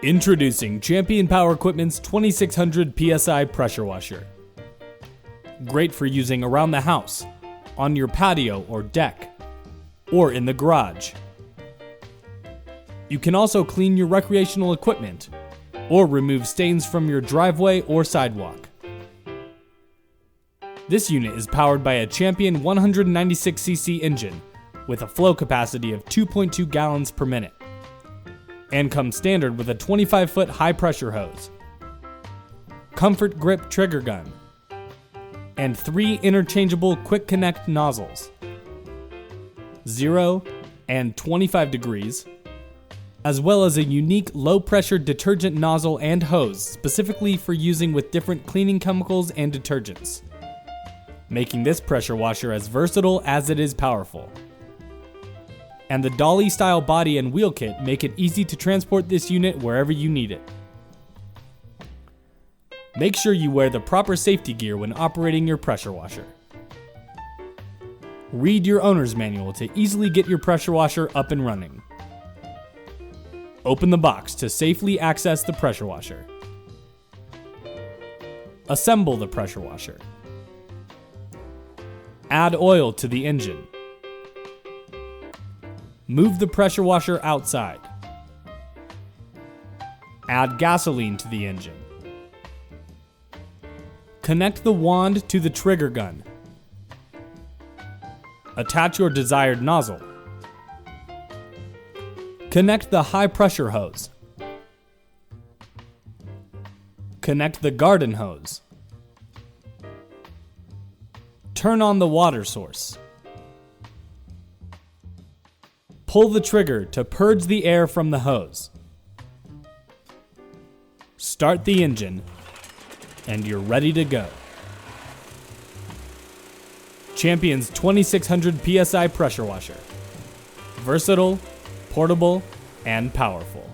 Introducing Champion Power Equipment's 2600 PSI Pressure Washer. Great for using around the house, on your patio or deck, or in the garage. You can also clean your recreational equipment, or remove stains from your driveway or sidewalk. This unit is powered by a Champion 196cc engine with a flow capacity of 2.2 gallons per minute, and comes standard with a 25-foot high-pressure hose, comfort grip trigger gun, and 3 interchangeable quick connect nozzles, 0 and 25 degrees, as well as a unique low-pressure detergent nozzle and hose specifically for using with different cleaning chemicals and detergents, making this pressure washer as versatile as it is powerful. And the dolly-style body and wheel kit make it easy to transport this unit wherever you need it. Make sure you wear the proper safety gear when operating your pressure washer. Read your owner's manual to easily get your pressure washer up and running. Open the box to safely access the pressure washer. Assemble the pressure washer. Add oil to the engine. Move the pressure washer outside. Add gasoline to the engine. Connect the wand to the trigger gun. Attach your desired nozzle. Connect the high pressure hose. Connect the garden hose. Turn on the water source. Pull the trigger to purge the air from the hose. Start the engine, and you're ready to go. Champion's 2600 PSI Pressure Washer. Versatile, portable, and powerful.